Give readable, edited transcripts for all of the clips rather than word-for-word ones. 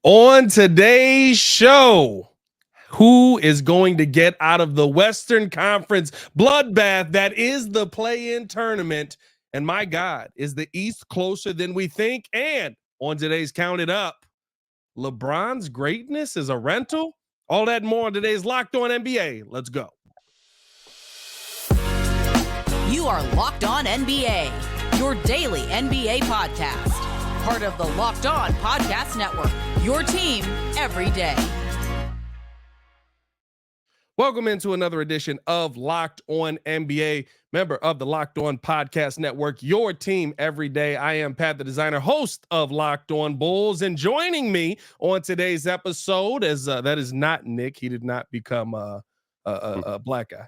On today's show, who is going to get out of the Western Conference bloodbath that is the play-in tournament? And my God, is the East closer than we think? And on today's Count It Up, LeBron's greatness is a rental? All that and more on today's Locked On NBA. Let's go. You are Locked On NBA, your daily NBA podcast. Part of the Locked On Podcast Network, your team every day. Welcome into another edition of Locked On NBA, member of the Locked On Podcast Network, your team every day. I am Pat, the designer, host of Locked On Bulls, and joining me on today's episode is that is not Nick. He did not become a black guy.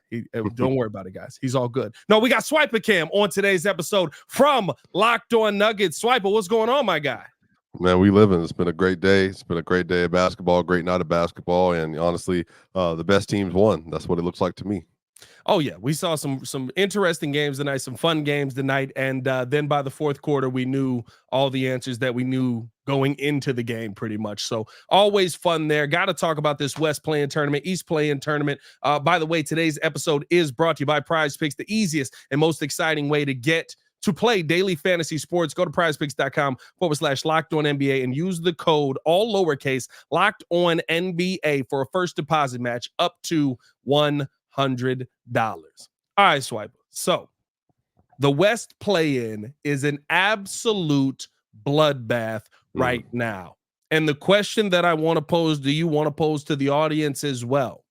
Don't worry about it, guys. He's all good. No, we got swipacam on today's episode from Locked On Nuggets. Swiper, what's going on, my guy? Man, we living. It's been a great day. It's been a great day of basketball, great night of basketball, and honestly, the best teams won. That's what it looks like to me. Oh yeah, we saw some interesting games tonight, some fun games tonight, and then by the fourth quarter, we knew all the answers that we knew going into the game, pretty much. So always fun there. Got to talk about this West play-in tournament, East play-in tournament. By the way, today's episode is brought to you by PrizePicks, the easiest and most exciting way to get to play daily fantasy sports. Go to prizepicks.com/LockedOnNBA and use the code, all lowercase, LockedOnNBA for a first deposit match up to $100. All right, Swiper. So the West play-in is an absolute bloodbath right now. And the question that I want to pose, do you want to pose to the audience as well?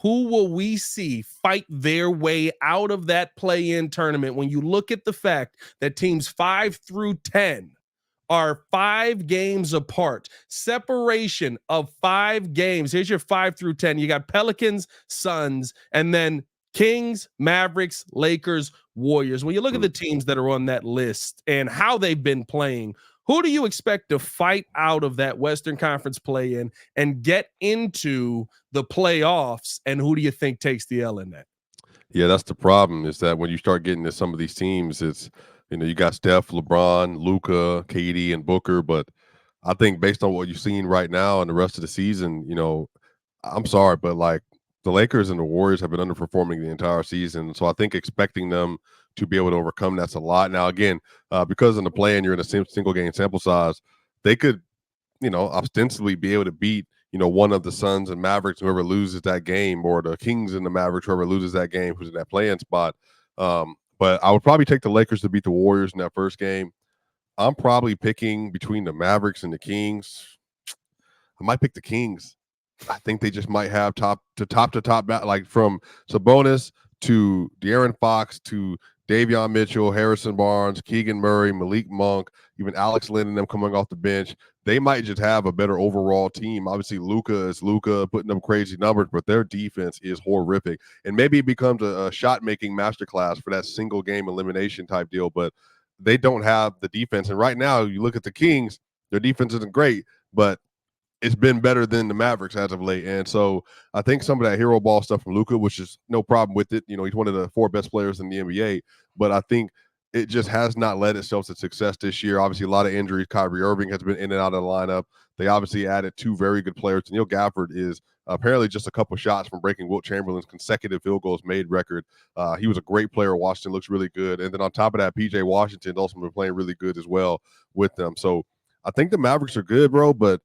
Who will we see fight their way out of that play-in tournament when you look at the fact that teams 5 through 10 are 5 games apart? Separation of 5 games. Here's your 5 through 10. You got Pelicans, Suns, and then Kings, Mavericks, Lakers, Warriors. When you look at the teams that are on that list and how they've been playing, who do you expect to fight out of that Western Conference play-in and get into the playoffs? And who do you think takes the L in that? Yeah, that's the problem, is that when you start getting to some of these teams, it's, you got Steph, LeBron, Luka, KD, and Booker. But I think based on what you've seen right now and the rest of the season, I'm sorry, but like the Lakers and the Warriors have been underperforming the entire season. So I think expecting them to be able to overcome that's a lot. Now, again, because in the play-in you're in a single game sample size, they could, ostensibly be able to beat, one of the Suns and Mavericks, whoever loses that game, or the Kings and the Mavericks, whoever loses that game, who's in that play-in spot. But I would probably take the Lakers to beat the Warriors in that first game. I'm probably picking between the Mavericks and the Kings. I might pick the Kings. I think they just might have top to top, like from Sabonis to De'Aaron Fox to Davion Mitchell, Harrison Barnes, Keegan Murray, Malik Monk, even Alex Len and them coming off the bench. They might just have a better overall team. Obviously, Luka is Luka putting up crazy numbers, but their defense is horrific. And maybe it becomes a shot-making masterclass for that single-game elimination type deal, but they don't have the defense. And right now, you look at the Kings, their defense isn't great, but it's been better than the Mavericks as of late. And so I think some of that hero ball stuff from Luka, which is no problem with it. He's one of the 4 best players in the NBA, but I think it just has not led itself to success this year. Obviously, a lot of injuries. Kyrie Irving has been in and out of the lineup. They obviously added 2 very good players. Neil Gafford is apparently just a couple shots from breaking Wilt Chamberlain's consecutive field goals made record. He was a great player. Washington looks really good. And then on top of that, PJ Washington also been playing really good as well with them. So I think the Mavericks are good, bro, but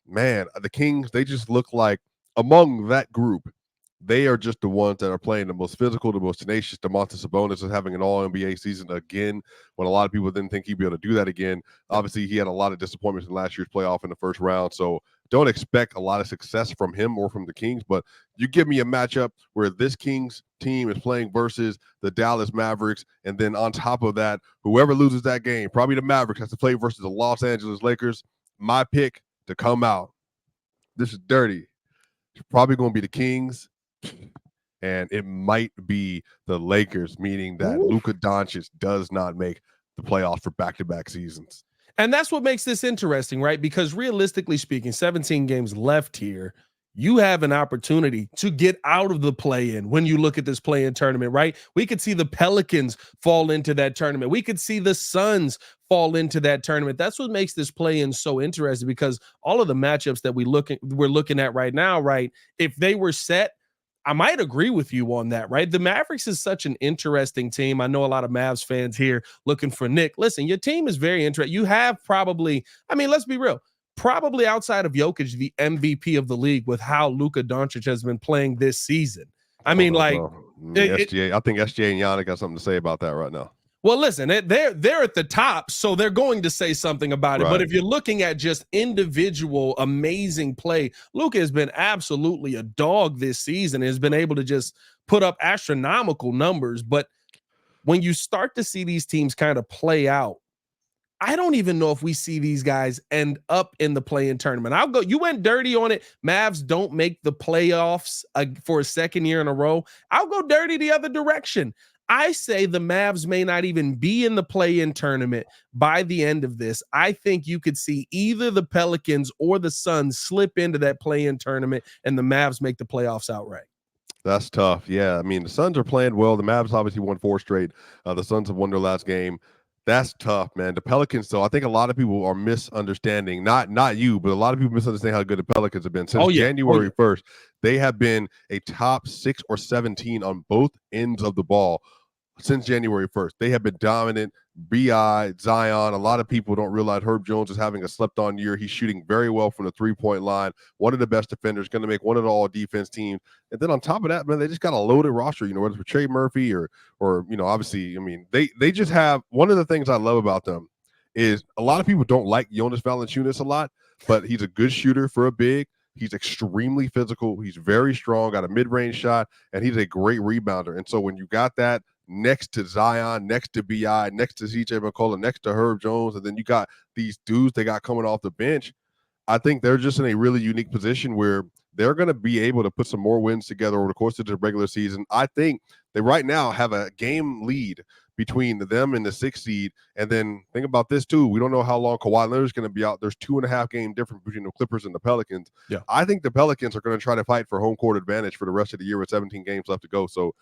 man, the Kings, they just look like among that group, they are just the ones that are playing the most physical, the most tenacious. Domantas Sabonis is having an all-NBA season again, when a lot of people didn't think he'd be able to do that again. Obviously, he had a lot of disappointments in last year's playoff in the first round, so don't expect a lot of success from him or from the Kings, but you give me a matchup where this Kings team is playing versus the Dallas Mavericks, and then on top of that, whoever loses that game, probably the Mavericks, has to play versus the Los Angeles Lakers. My pick to come out, this is dirty, it's probably going to be the Kings, and it might be the Lakers, meaning that Luka Doncic does not make the playoffs for back-to-back seasons. And that's what makes this interesting, right? Because realistically speaking, 17 games left here. you have an opportunity to get out of the play-in when you look at this play-in tournament, right? We could see the Pelicans fall into that tournament. We could see the Suns fall into that tournament. That's what makes this play-in so interesting, because all of the matchups that we're looking at right now, right? If they were set, I might agree with you on that, right? The Mavericks is such an interesting team. I know a lot of Mavs fans here looking for Nick. Listen, your team is very interesting. You have probably, I mean, let's be real, probably outside of Jokic, the MVP of the league with how Luka Doncic has been playing this season. I mean, like, SGA, I think SGA and Giannis got something to say about that right now. Well, listen, they're at the top, so they're going to say something about it. Right. But if you're looking at just individual amazing play, Luka has been absolutely a dog this season, has been able to just put up astronomical numbers. But when you start to see these teams kind of play out, I don't even know if we see these guys end up in the play-in tournament. I'll go. You went dirty on it. Mavs don't make the playoffs for a second year in a row. I'll go dirty the other direction. I say the Mavs may not even be in the play-in tournament by the end of this. I think you could see either the Pelicans or the Suns slip into that play-in tournament and the Mavs make the playoffs outright. That's tough. Yeah, I mean, the Suns are playing well. The Mavs obviously won 4 straight. The Suns have won their last game. That's tough, man. The Pelicans, though, I think a lot of people are misunderstanding, not you, but a lot of people misunderstand how good the Pelicans have been. Since January 1st, they have been a top 6 or 17 on both ends of the ball. Since January 1st, they have been dominant. B.I., Zion, a lot of people don't realize Herb Jones is having a slept-on year. He's shooting very well from the three-point line. One of the best defenders, going to make one of the all-defense teams. And then on top of that, man, they just got a loaded roster, whether it's with Trey Murphy or obviously, I mean, they just have – one of the things I love about them is a lot of people don't like Jonas Valanciunas a lot, but he's a good shooter for a big. He's extremely physical. He's very strong, got a mid-range shot, and he's a great rebounder. And so when you got that next to Zion, next to B.I., next to C.J. McCollum, next to Herb Jones, and then you got these dudes they got coming off the bench, I think they're just in a really unique position where they're going to be able to put some more wins together over the course of the regular season. I think they right now have a game lead between them and the 6th seed. And then think about this too. We don't know how long Kawhi Leonard's going to be out. There's 2.5 game difference between the Clippers and the Pelicans. Yeah. I think the Pelicans are going to try to fight for home court advantage for the rest of the year with 17 games left to go. So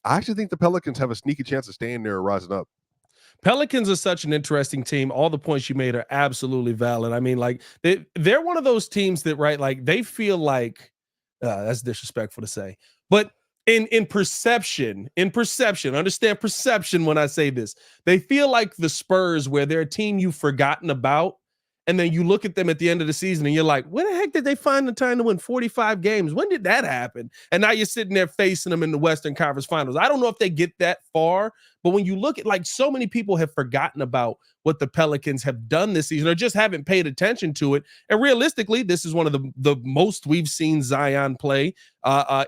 I actually think the Pelicans have a sneaky chance of staying there and rising up. Pelicans are such an interesting team. All the points you made are absolutely valid. I mean, like they're one of those teams that, right, like they feel like that's disrespectful to say, but in perception, understand perception when I say this, they feel like the Spurs, where they're a team you've forgotten about. And then you look at them at the end of the season and you're like, where the heck did they find the time to win 45 games? When did that happen? And now you're sitting there facing them in the Western Conference Finals. I don't know if they get that far, but when you look at, like, so many people have forgotten about what the Pelicans have done this season or just haven't paid attention to it. And realistically, this is one of the most we've seen Zion play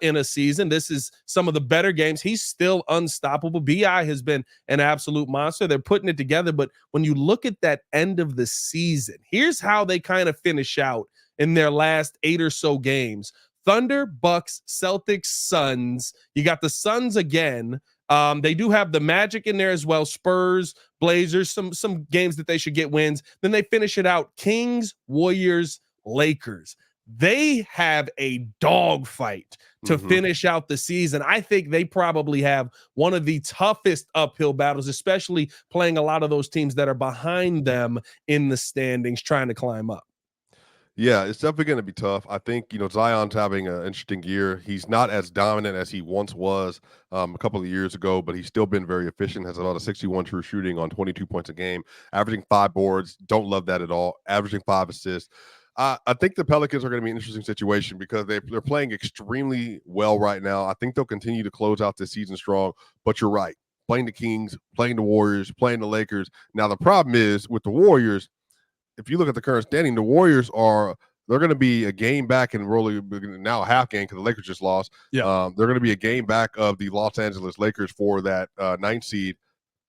in a season. This is some of the better games. He's still unstoppable. B.I. has been an absolute monster. They're putting it together. But when you look at that end of the season, here's how they kind of finish out in their last 8 or so games. Thunder, Bucks, Celtics, Suns. You got the Suns again. They do have the Magic in there as well. Spurs, Blazers, some games that they should get wins. Then they finish it out. Kings, Warriors, Lakers. They have a dogfight to finish out the season. I think they probably have one of the toughest uphill battles, especially playing a lot of those teams that are behind them in the standings trying to climb up. Yeah, it's definitely going to be tough. I think, Zion's having an interesting year. He's not as dominant as he once was a couple of years ago, but he's still been very efficient, has about a 61 true shooting on 22 points a game, averaging 5 boards. Don't love that at all. Averaging 5 assists. I think the Pelicans are going to be an interesting situation because they're playing extremely well right now. I think they'll continue to close out this season strong, but you're right. Playing the Kings, playing the Warriors, playing the Lakers. Now, the problem is with the Warriors, if you look at the current standing, the Warriors they're going to be a game back and really now a half game because the Lakers just lost. Yeah. They're going to be a game back of the Los Angeles Lakers for that 9th seed.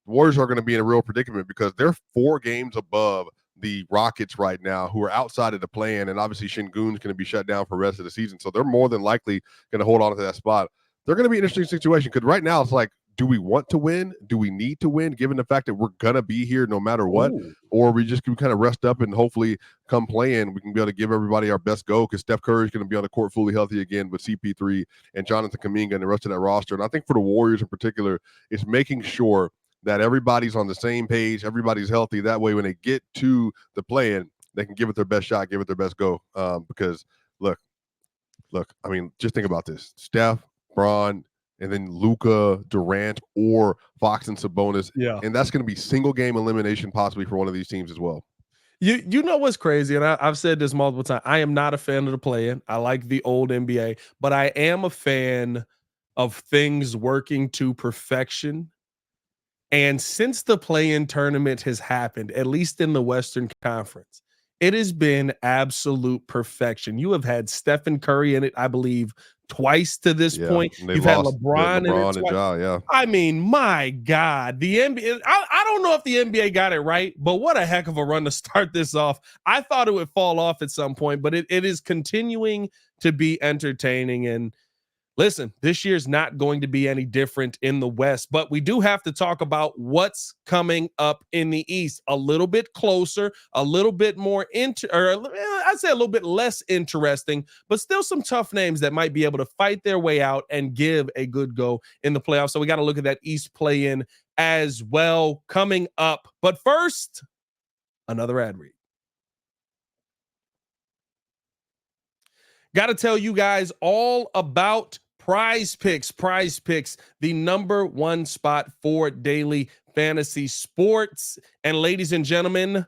The Warriors are going to be in a real predicament because they're 4 games above the Rockets right now, who are outside of the play-in, and obviously Şengün's going to be shut down for the rest of the season. So they're more than likely going to hold on to that spot. They're going to be an interesting situation because right now it's like, do we want to win? Do we need to win, given the fact that we're going to be here no matter what? Ooh. Or we just can kind of rest up and hopefully come play in, we can be able to give everybody our best go, because Steph Curry is going to be on the court fully healthy again with CP3 and Jonathan Kuminga and the rest of that roster. And I think for the Warriors in particular, it's making sure that everybody's on the same page, everybody's healthy. That way, when they get to the play-in, they can give it their best shot, give it their best go. Because, look, I mean, just think about this. Steph, Bron, and then Luka, Durant, or Fox and Sabonis. Yeah. And that's going to be single game elimination possibly for one of these teams as well. You know what's crazy, and I've said this multiple times. I am not a fan of the play-in. I like the old NBA, but I am a fan of things working to perfection. And since the play-in tournament has happened, at least in the Western Conference, it has been absolute perfection. You have had Stephen Curry in it, I believe, twice to this point. You've had LeBron in it twice. Yeah. I mean, my God, the NBA. I don't know if the NBA got it right, but what a heck of a run to start this off. I thought it would fall off at some point, but it is continuing to be entertaining. And listen, this year's not going to be any different in the West, but we do have to talk about what's coming up in the East. A little bit closer, a little bit more I'd say a little bit less interesting, but still some tough names that might be able to fight their way out and give a good go in the playoffs. So we got to look at that East play-in as well coming up. But first, another ad read. Got to tell you guys all about PrizePicks. PrizePicks, the #1 spot for daily fantasy sports. And ladies and gentlemen,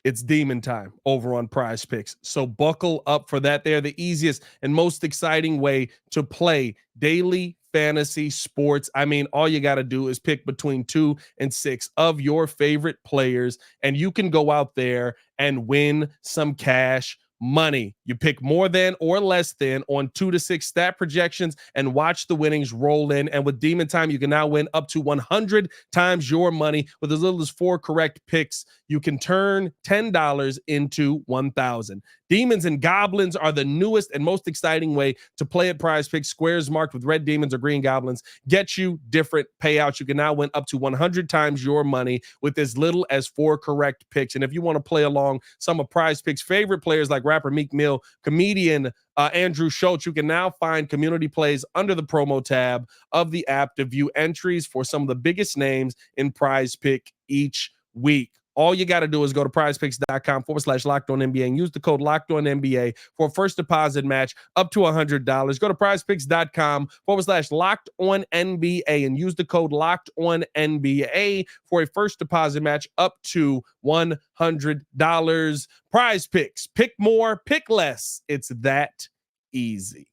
it's demon time over on PrizePicks. So buckle up for that. They're the easiest and most exciting way to play daily fantasy sports. I mean, all you got to do is pick between 2 and 6 of your favorite players, and you can go out there and win some cash money. You pick more than or less than on 2 to 6 stat projections and watch the winnings roll in. And with Demon Time, you can now win up to 100 times your money. With as little as 4 correct picks, you can turn $10 into 1,000. Demons and Goblins are the newest and most exciting way to play at PrizePicks. Squares marked with red demons or green goblins get you different payouts. You can now win up to 100 times your money with as little as 4 correct picks. And if you want to play along some of PrizePicks' favorite players like rapper Meek Mill, comedian Andrew Schultz, you can now find community plays under the promo tab of the app to view entries for some of the biggest names in PrizePick each week. All you got to do is go to prizepicks.com/LockedOnNBA and use the code LockedOnNBA for a first deposit match up to $100. Go to prizepicks.com/LockedOnNBA and use the code LockedOnNBA for a first deposit match up to $100. PrizePicks, pick more, pick less. It's that easy.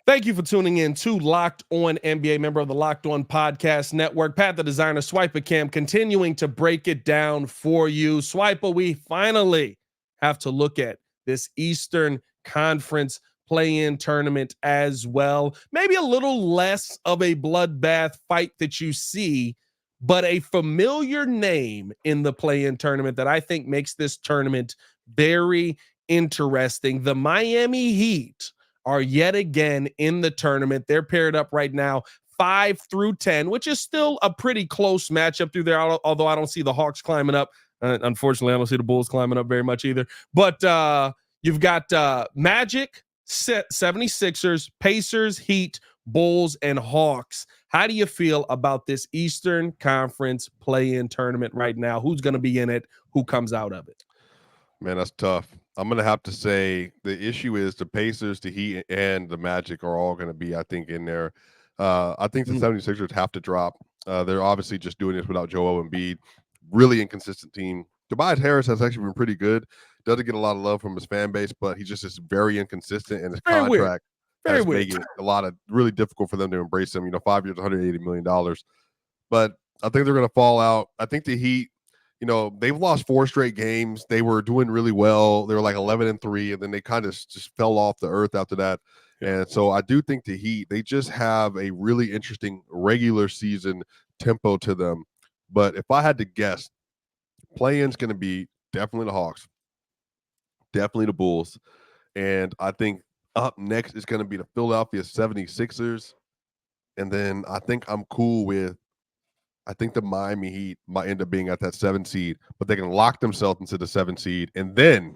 Thank you for tuning in to Locked On NBA, member of the Locked On Podcast Network. Pat, the designer, swipacam, continuing to break it down for you. Swiper, we finally have to look at this Eastern Conference play-in tournament as well. Maybe a little less of a bloodbath fight that you see, but a familiar name in the play-in tournament that I think makes this tournament very interesting. The Miami Heat are yet again in the tournament. They're paired up right now 5 through 10, which is still a pretty close matchup through there, although I don't see the Hawks climbing up. Unfortunately, I don't see the Bulls climbing up very much either. But you've got Magic, 76ers, Pacers, Heat, Bulls, and Hawks. How do you feel about this Eastern Conference play-in tournament right now? Who's going to be in it? Who comes out of it? Man, that's tough. I'm going to have to say the issue is the Pacers, the Heat, and the Magic are all going to be, I think, in there. I think the 76ers have to drop. They're obviously just doing this without Joel Embiid. Really inconsistent team. Tobias Harris has actually been pretty good. Doesn't get a lot of love from his fan base, but he just is very inconsistent, and his contract has made it a lot of really difficult for them to embrace him. 5 years, $180 million. But I think they're going to fall out. I think the Heat, they've lost 4 straight games. They were doing really well. They were like 11-3, and then they kind of just fell off the earth after that. And so I do think the Heat, they just have a really interesting regular season tempo to them. But if I had to guess, play-in's going to be definitely the Hawks, definitely the Bulls, And I think up next is going to be the Philadelphia 76ers. And then I think I'm cool with, I think the Miami Heat might end up being at that 7 seed, but they can lock themselves into the 7 seed. And then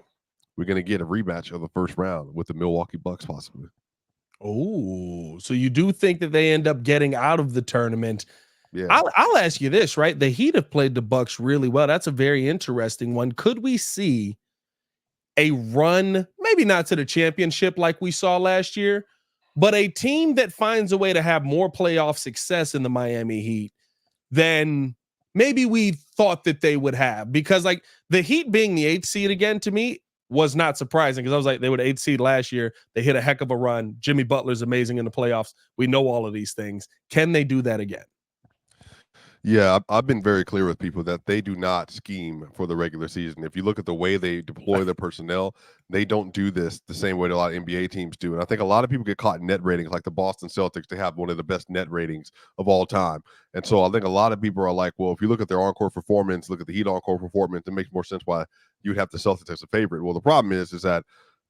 we're going to get a rematch of the first round with the Milwaukee Bucks possibly. Oh, so you do think that they end up getting out of the tournament? Yeah. I'll ask you this, right? The Heat have played the Bucks really well. That's a very interesting one. Could we see a run, maybe not to the championship like we saw last year, but a team that finds a way to have more playoff success in the Miami Heat than maybe we thought that they would have? Because like the Heat being the 8th seed again, to me, was not surprising, because I was like, they were the 8th seed last year. They hit a heck of a run. Jimmy Butler's amazing in the playoffs. We know all of these things. Can they do that again? Yeah, I've been very clear with people that they do not scheme for the regular season. If you look at the way they deploy their personnel, they don't do this the same way that a lot of NBA teams do. And I think a lot of people get caught in net ratings, like the Boston Celtics. They have one of the best net ratings of all time. And so I think a lot of people are like, well, if you look at their on-court performance, look at the Heat on-court performance, it makes more sense why you would have the Celtics as a favorite. Well, the problem is that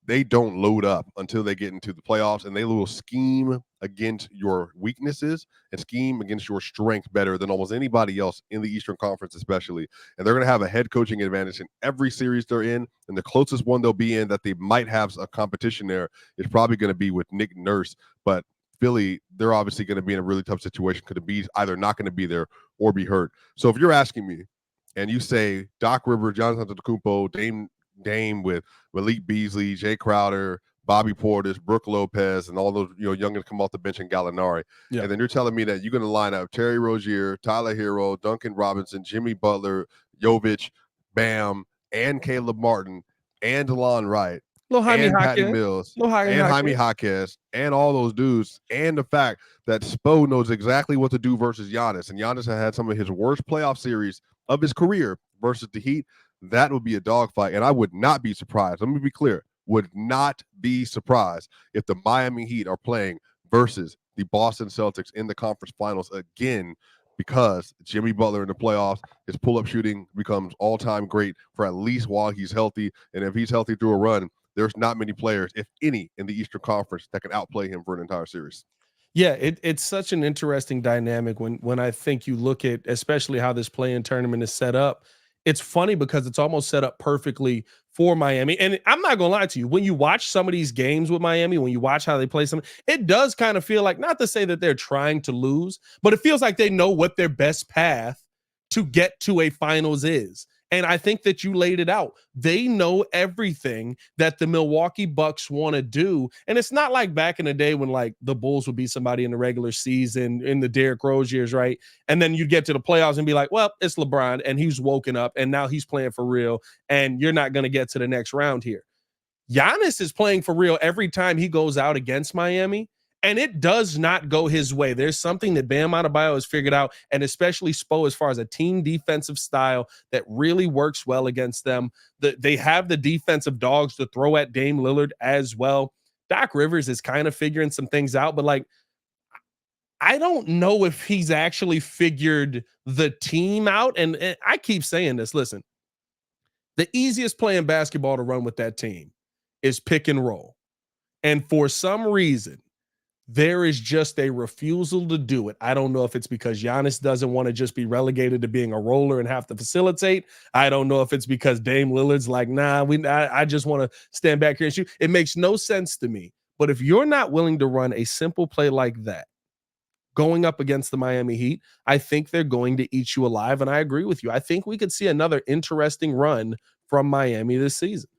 they don't load up until they get into the playoffs, and they will scheme against your weaknesses and scheme against your strength better than almost anybody else in the Eastern Conference, especially. And they're going to have a head coaching advantage in every series they're in. And the closest one they'll be in that they might have a competition there is probably going to be with Nick Nurse. But Philly, they're obviously going to be in a really tough situation. Could it be either not going to be there or be hurt? So if you're asking me and you say Doc Rivers, Giannis Antetokounmpo, Dame with Malik Beasley, Jay Crowder, Bobby Portis, Brooke Lopez, and all those young come off the bench in Gallinari. Yeah. And then you're telling me that you're going to line up Terry Rozier, Tyler Hero, Duncan Robinson, Jimmy Butler, Jovic, Bam, and Caleb Martin, and DeLon Wright, and Patty Mills, and Jaime Jaquez, and all those dudes, and the fact that Spo knows exactly what to do versus Giannis, and Giannis had some of his worst playoff series of his career versus the Heat. That would be a dogfight, and I would not be surprised. Let me be clear. Would not be surprised if the Miami Heat are playing versus the Boston Celtics in the conference finals again, because Jimmy Butler in the playoffs, his pull-up shooting becomes all-time great for at least while he's healthy. And if he's healthy through a run, there's not many players, if any, in the Eastern Conference that can outplay him for an entire series. Yeah, it's such an interesting dynamic when I think you look at especially how this play-in tournament is set up. It's funny because it's almost set up perfectly for Miami. And I'm not going to lie to you. When you watch some of these games with Miami, when you watch how they play some, it does kind of feel like, not to say that they're trying to lose, but it feels like they know what their best path to get to a finals is. And I think that you laid it out. They know everything that the Milwaukee Bucks want to do. And it's not like back in the day when like the Bulls would beat somebody in the regular season in the Derrick Rose years, right? And then you'd get to the playoffs and be like, well, it's LeBron and he's woken up and now he's playing for real and you're not going to get to the next round here. Giannis is playing for real every time he goes out against Miami. And it does not go his way. There's something that Bam Adebayo has figured out, and especially Spo, as far as a team defensive style that really works well against them. They have the defensive dogs to throw at Dame Lillard as well. Doc Rivers is kind of figuring some things out, but like, I don't know if he's actually figured the team out. And I keep saying this, listen, the easiest play in basketball to run with that team is pick and roll. And for some reason, there is just a refusal to do it. I don't know if it's because Giannis doesn't want to just be relegated to being a roller and have to facilitate. I don't know if it's because Dame Lillard's like, nah, I just want to stand back here and shoot. It makes no sense to me. But if you're not willing to run a simple play like that, going up against the Miami Heat, I think they're going to eat you alive. And I agree with you. I think we could see another interesting run from Miami this season.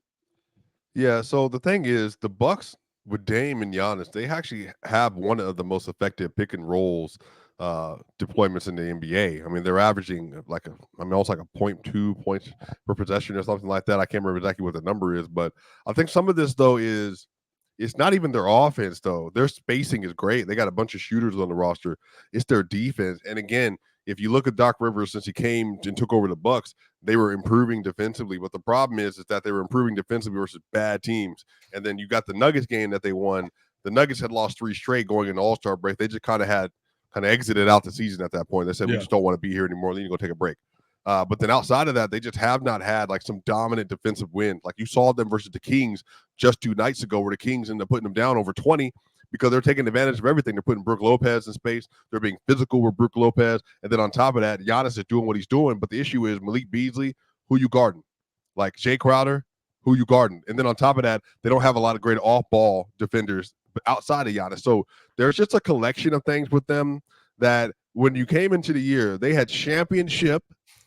Yeah, so the thing is, the Bucks with Dame and Giannis, they actually have one of the most effective pick and rolls deployments in the NBA. I mean, they're averaging almost like a 0.2 points per possession or something like that. I can't remember exactly what the number is, but I think some of this though is it's not even their offense though. Their spacing is great. They got a bunch of shooters on the roster. It's their defense. And again, if you look at Doc Rivers since he came and took over the Bucks, they were improving defensively. But the problem is that they were improving defensively versus bad teams. And then you got the Nuggets game that they won. The Nuggets had lost 3 straight going into All-Star break. They just kind of exited out the season at that point. They said, we just don't want to be here anymore. Then you go take a break. But then outside of that, they just have not had like some dominant defensive win. Like you saw them versus the Kings just 2 nights ago, where the Kings ended up putting them down over 20 because they're taking advantage of everything. They're putting Brook Lopez in space. They're being physical with Brook Lopez. And then on top of that, Giannis is doing what he's doing. But the issue is Malik Beasley, who you guarding? Like Jay Crowder, who you guarding? And then on top of that, they don't have a lot of great off-ball defenders outside of Giannis. So there's just a collection of things with them that when you came into the year, they had championship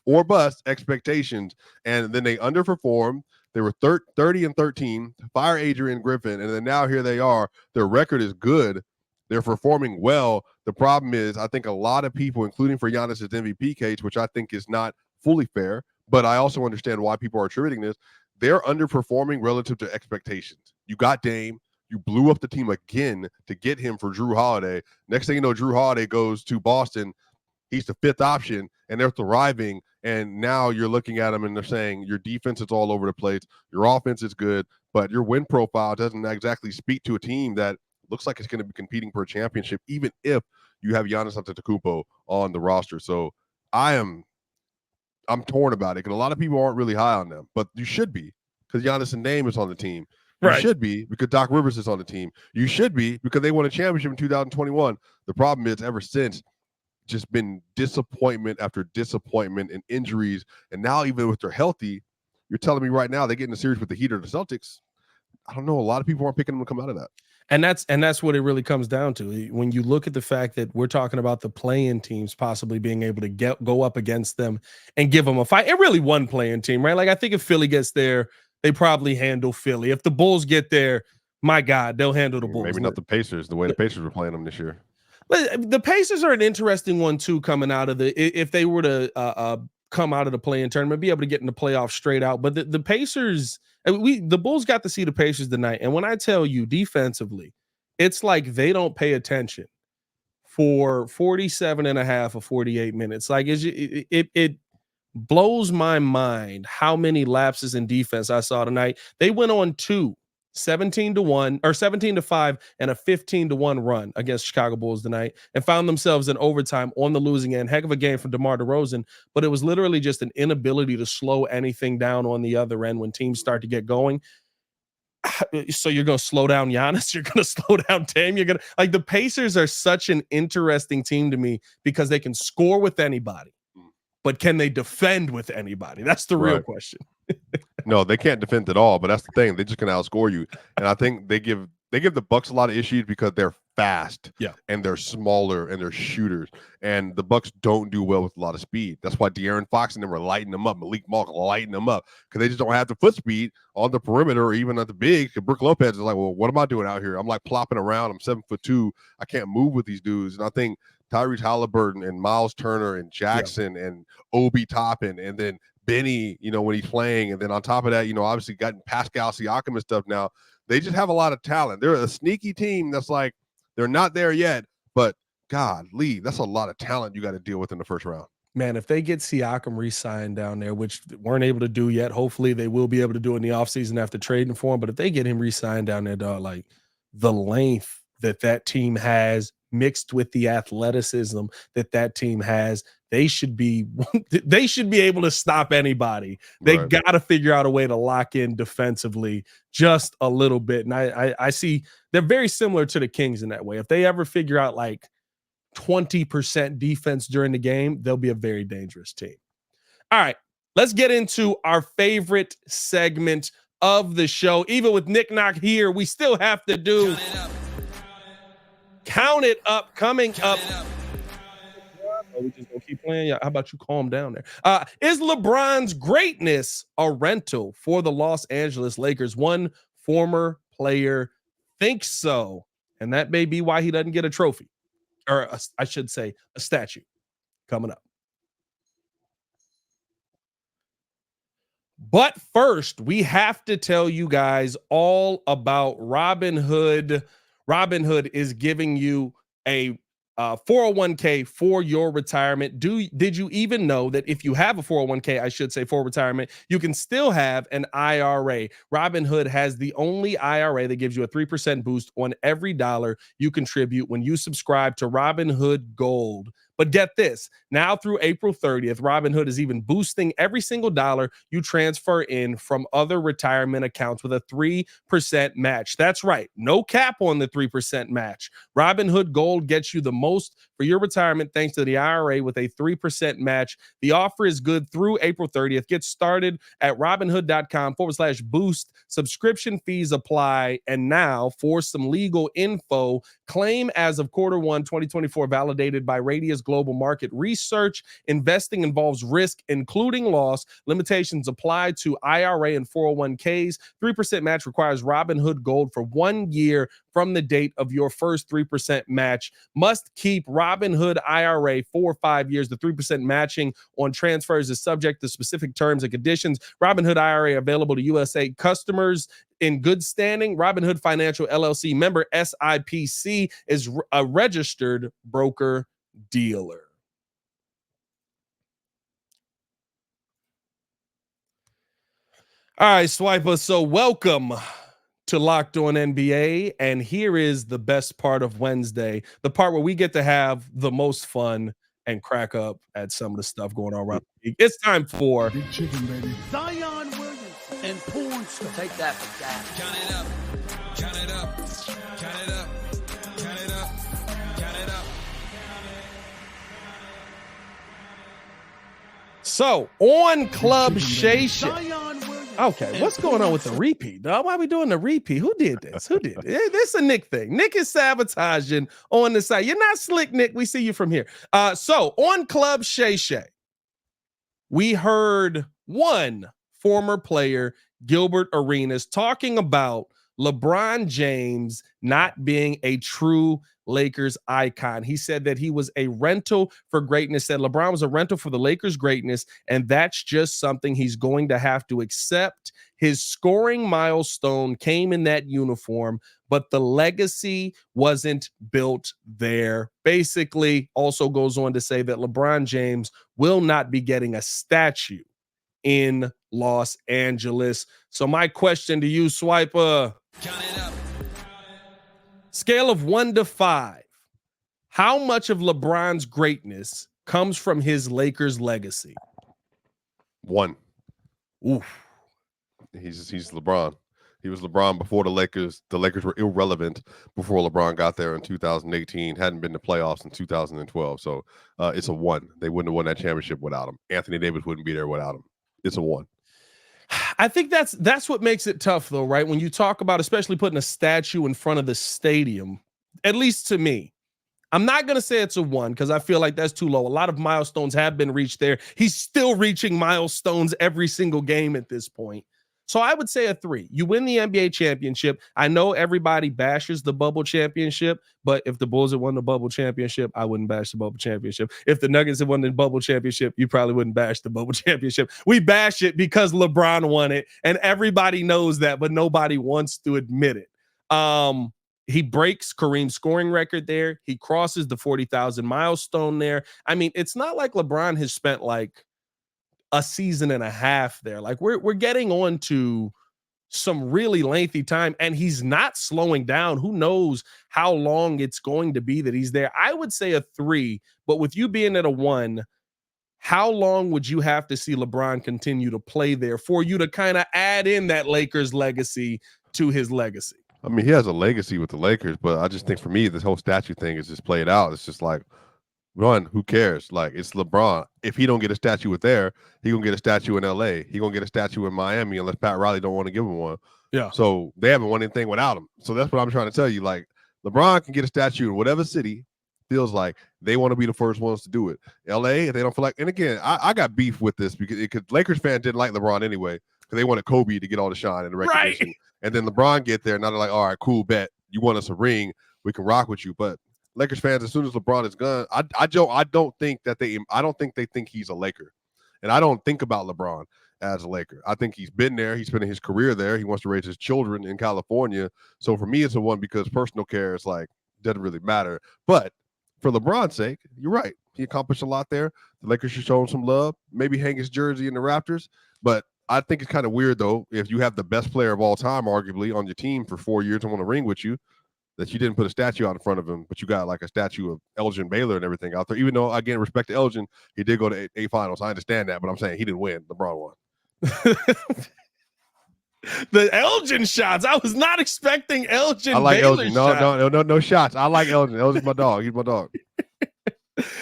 or bust expectations, and then they underperformed. They were 30-13, fire Adrian Griffin, and then now here they are. Their record is good. They're performing well. The problem is, I think a lot of people, including for Giannis's MVP case, which I think is not fully fair, but I also understand why people are attributing this, they're underperforming relative to expectations. You got Dame. You blew up the team again to get him for Drew Holiday. Next thing you know, Drew Holiday goes to Boston. He's the 5th option, and they're thriving. And now you're looking at them, and they're saying your defense is all over the place. Your offense is good, but your win profile doesn't exactly speak to a team that looks like it's going to be competing for a championship, even if you have Giannis Antetokounmpo on the roster. So I'm torn about it because a lot of people aren't really high on them, but you should be because Giannis and Dame is on the team. You should be because Doc Rivers is on the team. You should be because they won a championship in 2021. The problem is ever since, just been disappointment after disappointment and injuries. And now even if they're healthy, you're telling me right now they get in a series with the Heat or the Celtics. I don't know. A lot of people aren't picking them to come out of that. And that's what it really comes down to. When you look at the fact that we're talking about the play-in teams possibly being able to go up against them and give them a fight. It really one play-in team, right? Like I think if Philly gets there, they probably handle Philly. If the Bulls get there, my God, they'll handle the Bulls. Maybe not the Pacers, the way the Pacers were playing them this year. The Pacers are an interesting one too, coming out of if they were to come out of the play-in tournament, be able to get in the playoffs straight out. But the Pacers, the Bulls got to see the Pacers tonight. And when I tell you defensively, it's like they don't pay attention for 47 and a half or 48 minutes. Like it blows my mind how many lapses in defense I saw tonight. They went on 17-1 or 17-5 and a 15-1 run against Chicago Bulls tonight and found themselves in overtime on the losing end. Heck of a game from DeMar DeRozan, but it was literally just an inability to slow anything down on the other end when teams start to get going. So you're going to slow down Giannis, you're going to slow down Dame, you're going to like the Pacers are such an interesting team to me because they can score with anybody, but can they defend with anybody? That's the real question. No, they can't defend at all, but that's the thing. They're just going to outscore you. And I think they give the Bucks a lot of issues because they're fast and they're smaller and they're shooters. And the Bucks don't do well with a lot of speed. That's why De'Aaron Fox and them were lighting them up. Malik Monk lighting them up because they just don't have the foot speed on the perimeter or even at the big. Brook Lopez is like, well, what am I doing out here? I'm like plopping around. I'm 7'2". I can't move with these dudes. And I think Tyrese Halliburton and Miles Turner and Jackson and Obi Toppin and then Benny, when he's playing. And then on top of that, obviously gotten Pascal Siakam and stuff now. They just have a lot of talent. They're a sneaky team that's like, they're not there yet, but God, Lee, that's a lot of talent you got to deal with in the first round. Man, if they get Siakam re-signed down there, which weren't able to do yet, hopefully they will be able to do in the offseason after trading for him. But if they get him re-signed down there, dog, like the length that team has mixed with the athleticism that team has, they should be able to stop anybody. They got to figure out a way to lock in defensively just a little bit. And I see they're very similar to the Kings in that way. If they ever figure out like 20% defense during the game, they'll be a very dangerous team. All right, let's get into our favorite segment of the show. Even with Nick Knock here, we still have to do Count It Up coming up. We just gonna keep playing. How about you calm down there? Is LeBron's greatness a rental for the Los Angeles Lakers? One former player thinks so, and that may be why he doesn't get a trophy, or I should say a statue coming up. But first, we have to tell you guys all about Robinhood. Robinhood is giving you a 401k for your retirement. Did you even know that if you have a 401k, I should say for retirement, you can still have an IRA? Robinhood has the only IRA that gives you a 3% boost on every dollar you contribute when you subscribe to Robinhood Gold. But get this, now through April 30th, Robinhood is even boosting every single dollar you transfer in from other retirement accounts with a 3% match. That's right, no cap on the 3% match. Robinhood Gold gets you the most for your retirement thanks to the IRA with a 3% match. The offer is good through April 30th. Get started at robinhood.com/boost. Subscription fees apply. And now for some legal info, claim as of Q1 2024 validated by Radius Global Market Research. Investing involves risk, including loss. Limitations apply to IRA and 401ks. 3% match requires Robinhood Gold for 1 year from the date of your first 3% match. Must keep Robinhood IRA for 5 years. The 3% matching on transfers is subject to specific terms and conditions. Robinhood IRA available to USA customers in good standing. Robinhood Financial LLC member SIPC is a registered broker dealer. All right, Swiper. So welcome to Locked On NBA, and here is the best part of Wednesday, the part where we get to have the most fun and crack up at some of the stuff going on around the league. It's time for Big Chicken, baby. Zion Williams and porn star. Take that for that. Count it up, count it up, count it up, count it up, count it up. So on Club Shay Shay. Zion Williams. Okay, what's going on with the repeat? Dog? Why are we doing the repeat? Who did this? Who did it? This is a Nick thing. Nick is sabotaging on the side. You're not slick, Nick. We see you from here. So on Club Shay Shay, we heard one former player, Gilbert Arenas, talking about LeBron James not being a true Lakers icon. He said that he was a rental for greatness, said LeBron was a rental for the Lakers' greatness, and that's just something he's going to have to accept. His scoring milestone came in that uniform, but the legacy wasn't built there. Basically, also goes on to say that LeBron James will not be getting a statue in Los Angeles. So my question to you, Swiper, Count it up. scale of 1 to 5, how much of LeBron's greatness comes from his Lakers legacy? 1. Oof. He's LeBron. He was LeBron before the Lakers. The Lakers were irrelevant before LeBron got there in 2018. Hadn't been to playoffs in 2012. So it's a 1. They wouldn't have won that championship without him. Anthony Davis wouldn't be there without him. It's a 1. I think that's what makes it tough, though, right? When you talk about especially putting a statue in front of the stadium, at least to me, I'm not going to say it's a 1 because I feel like that's too low. A lot of milestones have been reached there. He's still reaching milestones every single game at this point. So I would say a 3. You win the NBA championship. I know everybody bashes the bubble championship, but if the Bulls had won the bubble championship, I wouldn't bash the bubble championship. If the Nuggets had won the bubble championship, you probably wouldn't bash the bubble championship. We bash it because LeBron won it, and everybody knows that, but nobody wants to admit it. He breaks Kareem's scoring record there. He crosses the 40,000 milestone there. I mean, it's not like LeBron has spent like a season and a half there. Like we're getting on to some really lengthy time, and he's not slowing down. Who knows how long it's going to be that he's there? I would say a 3, but with you being at a 1, how long would you have to see LeBron continue to play there for you to kind of add in that Lakers legacy to his legacy? I mean, he has a legacy with the Lakers, but I just think for me, this whole statue thing is just played out. It's just like, one, who cares? Like, it's LeBron. If he don't get a statue with there, he gonna get a statue in LA. He gonna get a statue in Miami unless Pat Riley don't want to give him one. Yeah. So they haven't won anything without him. So that's what I'm trying to tell you. Like, LeBron can get a statue in whatever city feels like they want to be the first ones to do it. LA, if they don't feel like, and again, I got beef with this because Lakers fans didn't like LeBron anyway because they wanted Kobe to get all the shine and the recognition. Right. And then LeBron get there, and now they're like, all right, cool, bet. You want us a ring, we can rock with you. But Lakers fans, as soon as LeBron is gone, I don't think they think he's a Laker. And I don't think about LeBron as a Laker. I think he's been there. He's spending his career there. He wants to raise his children in California. So for me, it's a 1 because personal care is like, doesn't really matter. But for LeBron's sake, you're right. He accomplished a lot there. The Lakers should show him some love. Maybe hang his jersey in the Raptors. But I think it's kind of weird, though, if you have the best player of all time, arguably, on your team for 4 years and want to ring with you, that you didn't put a statue out in front of him, but you got like a statue of Elgin Baylor and everything out there. Even though, again, respect to Elgin, he did go to eight finals. I understand that, but I'm saying he didn't win. LeBron won. The Elgin shots. I was not expecting Elgin. I like Baylor Elgin. shots. No shots. I like Elgin. Elgin's my dog. He's my dog.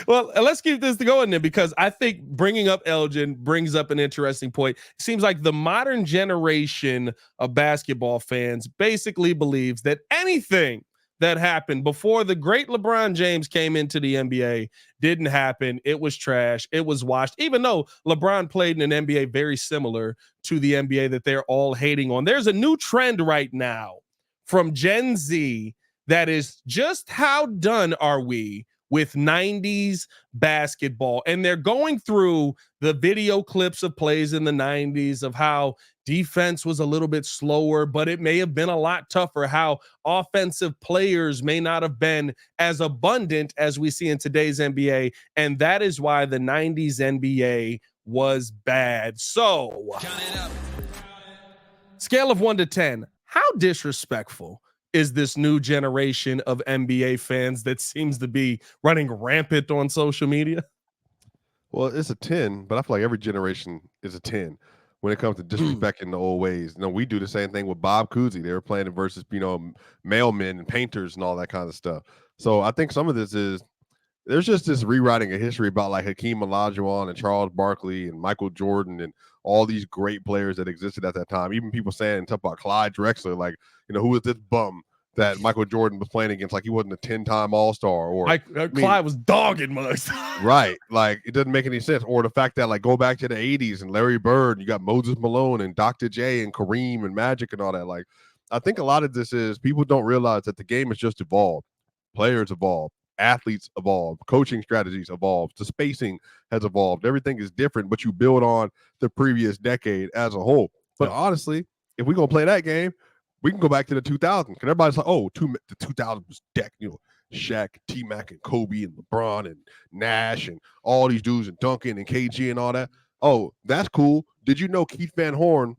Well, let's keep this going then, because I think bringing up Elgin brings up an interesting point. It seems like the modern generation of basketball fans basically believes that anything that happened before the great LeBron James came into the NBA didn't happen. It was trash. It was washed, even though LeBron played in an NBA very similar to the NBA that they're all hating on. There's a new trend right now from Gen Z that is just how done are we with 90s basketball? And they're going through the video clips of plays in the 90s of how defense was a little bit slower, but it may have been a lot tougher, how offensive players may not have been as abundant as we see in today's NBA. And that is why the 90s NBA was bad. So, scale of 1 to 10, how disrespectful is this new generation of NBA fans that seems to be running rampant on social media? Well, it's a 10, but I feel like every generation is a 10 when it comes to disrespecting the old ways. You know, we do the same thing with Bob Cousy. They were playing versus, mailmen and painters and all that kind of stuff. So I think some of this is there's just this rewriting of history about like Hakeem Olajuwon and Charles Barkley and Michael Jordan and all these great players that existed at that time. Even people saying talk about Clyde Drexler, like, who was this bum that Michael Jordan was playing against? Like he wasn't a 10-time All-Star. Or Clyde was dogging much. Right. Like it doesn't make any sense. Or the fact that like go back to the 80s and Larry Bird, you got Moses Malone and Dr. J and Kareem and Magic and all that. Like I think a lot of this is people don't realize that the game has just evolved. Players evolved. Athletes evolve, coaching strategies evolve, the spacing has evolved, everything is different, but you build on the previous decade as a whole. But honestly, if we're gonna play that game, we can go back to the 2000s, because everybody's like, the 2000s was deck, Shaq, T-Mac, and Kobe, and LeBron, and Nash, and all these dudes, and Duncan, and KG, and all that. Oh, that's cool. Did you know Keith Van Horn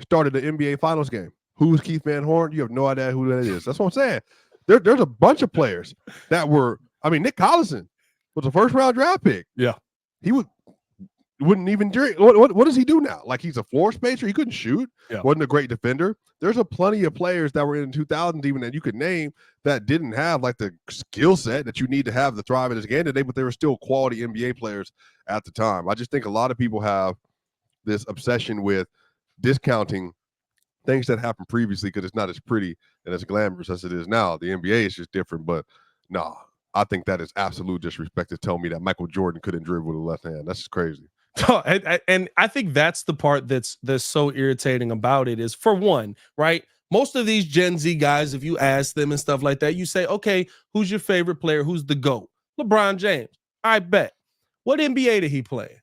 started the NBA Finals game? Who's Keith Van Horn? You have no idea who that is. That's what I'm saying. There's a bunch of players that were, Nick Collison was a first-round draft pick. Yeah. He wouldn't even drink. What does he do now? Like he's a floor spacer. He couldn't shoot. Yeah. Wasn't a great defender. There's a plenty of players that were in the 2000s even that you could name that didn't have like the skill set that you need to have to thrive in this game today, but they were still quality NBA players at the time. I just think a lot of people have this obsession with discounting things that happened previously because it's not as pretty and as glamorous as it is now. The NBA is just different, but nah, I think that is absolute disrespect to tell me that Michael Jordan couldn't dribble with a left hand. That's just crazy. And I think that's the part that's so irritating about it is, for one, right? Most of these Gen Z guys, if you ask them and stuff like that, you say, okay, who's your favorite player? Who's the GOAT? LeBron James. I bet. What NBA did he play?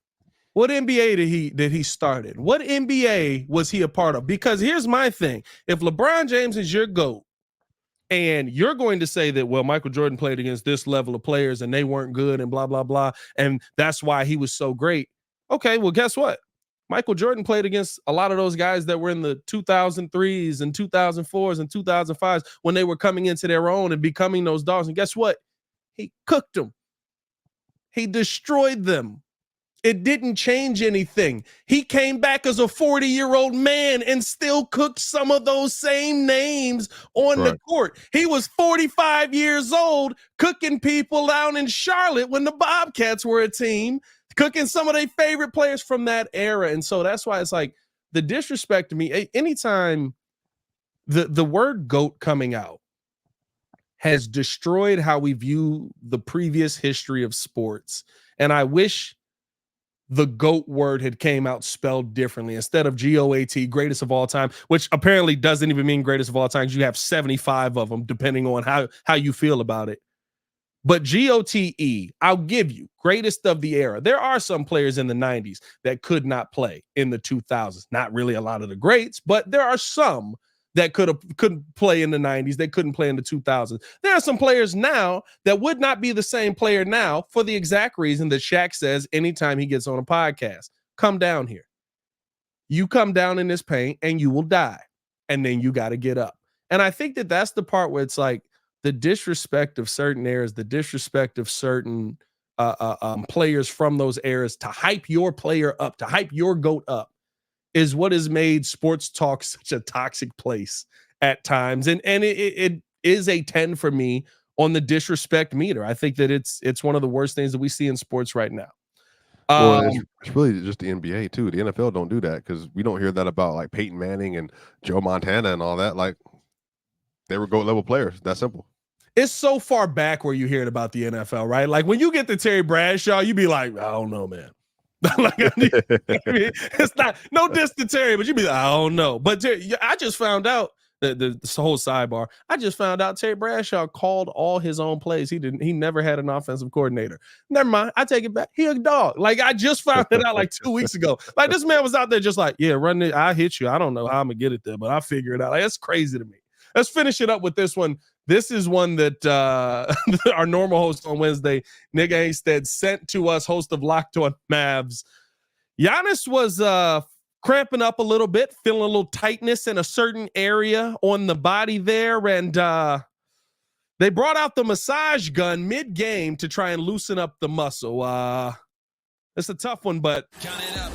What NBA did he started? What NBA was he a part of? Because here's my thing. If LeBron James is your GOAT, and you're going to say that, well, Michael Jordan played against this level of players and they weren't good and blah, blah, blah, and that's why he was so great. Okay, well, guess what? Michael Jordan played against a lot of those guys that were in the 2003s and 2004s and 2005s when they were coming into their own and becoming those dogs. And guess what? He cooked them. He destroyed them. It didn't change anything. He came back as a 40-year-old man and still cooked some of those same names on the court. He was 45 years old cooking people down in Charlotte when the Bobcats were a team, cooking some of their favorite players from that era. And so that's why it's like the disrespect to me, anytime the word GOAT coming out has destroyed how we view the previous history of sports. And I wish the GOAT word had came out spelled differently instead of GOAT, greatest of all time, which apparently doesn't even mean greatest of all time. You have 75 of them, depending on how you feel about it. But GOTE, I'll give you greatest of the era. There are some players in the 90s that could not play in the 2000s. Not really a lot of the greats, but there are some that couldn't play in the 90s. They couldn't play in the 2000s. There are some players now that would not be the same player now for the exact reason that Shaq says anytime he gets on a podcast. Come down here. You come down in this paint and you will die. And then you got to get up. And I think that that's the part where it's like the disrespect of certain eras, the disrespect of certain players from those eras to hype your player up, to hype your GOAT up, is what has made sports talk such a toxic place at times. And it is a 10 for me on the disrespect meter. I think that it's one of the worst things that we see in sports right now. Well, it's really just the NBA too. The NFL don't do that because we don't hear that about like Peyton Manning and Joe Montana and all that. Like they were GOAT level players. That simple. It's so far back where you hear it about the NFL, right? Like when you get to Terry Bradshaw, you be like, I don't know, man. Like, I mean, it's not no diss to Terry, but you be like, I don't know. But Terry, I just found out this whole sidebar. I just found out Terry Bradshaw called all his own plays. He never had an offensive coordinator. Never mind. I take it back. He a dog. Like I just found it out like 2 weeks ago. Like this man was out there just like, yeah, run it. I hit you. I don't know how I'm gonna get it there, but I figure it out. Like that's crazy to me. Let's finish it up with this one. This is one that our normal host on Wednesday, Nick Angstead, sent to us, host of Locked On Mavs. Giannis was cramping up a little bit, feeling a little tightness in a certain area on the body there, and they brought out the massage gun mid-game to try and loosen up the muscle. It's a tough one, but Count it up.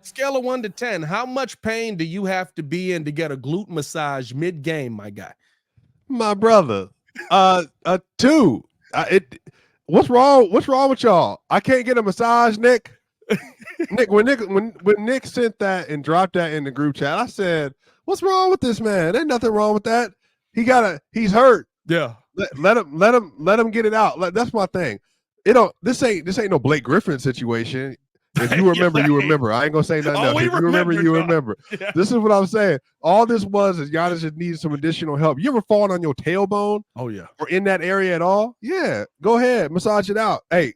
scale of 1 to 10, how much pain do you have to be in to get a glute massage mid-game, my guy? My brother, 2. What's wrong with y'all? I can't get a massage, Nick. When Nick sent that and dropped that in the group chat, I said, "What's wrong with this man? Ain't nothing wrong with that. He's hurt. Yeah, let him get it out. That's my thing. This ain't no Blake Griffin situation. If you remember, you remember. I ain't gonna say nothing else. If you remember, you remember. Yeah. This is what I'm saying. All this was is Giannis just needed some additional help. You ever fallen on your tailbone? Oh yeah. Or in that area at all? Yeah. Go ahead, massage it out. Hey,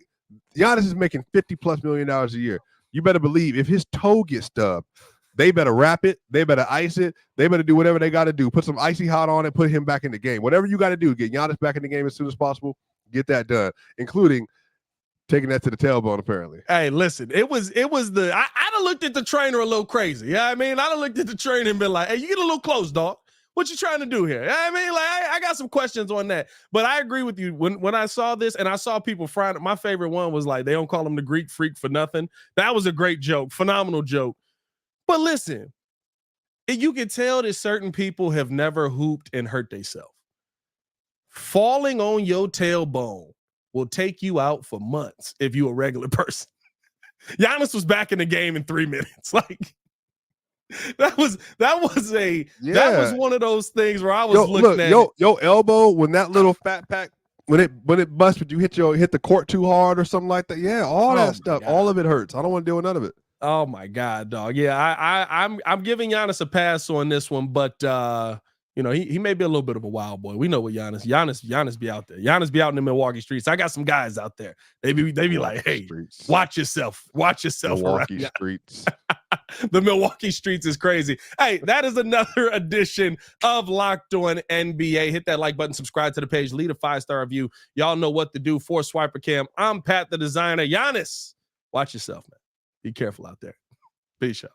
Giannis is making $50+ million a year. You better believe if his toe gets stubbed, they better wrap it. They better ice it. They better do whatever they got to do. Put some icy hot on it. Put him back in the game. Whatever you got to do, get Giannis back in the game as soon as possible. Get that done, including taking that to the tailbone, apparently. Hey, listen, it was the I done looked at the trainer a little crazy. Yeah, I mean, I done looked at the trainer and been like, hey, you get a little close, dog. What you trying to do here? I mean, like, I got some questions on that. But I agree with you. When I saw this and I saw people frying it, my favorite one was like, they don't call him the Greek freak for nothing. That was a great joke, phenomenal joke. But listen, you can tell that certain people have never hooped and hurt themselves. Falling on your tailbone will take you out for months if you're a regular person. Giannis was back in the game in 3 minutes. Like that was one of those things where I was looking at your elbow when that little fat pack when it busted, you hit the court too hard or something like that. Yeah, all that stuff, all of it hurts. I don't want to deal with none of it. Oh my God, dog. Yeah, I'm giving Giannis a pass on this one, but he may be a little bit of a wild boy. We know what Giannis be out there. Giannis be out in the Milwaukee streets. I got some guys out there. They be like, hey, streets. watch yourself. Milwaukee streets. The Milwaukee streets is crazy. Hey, that is another edition of Locked On NBA. Hit that like button, subscribe to the page, leave a 5-star review. Y'all know what to do. For SwiperCam, I'm Pat the designer. Giannis, watch yourself, man. Be careful out there. Peace out.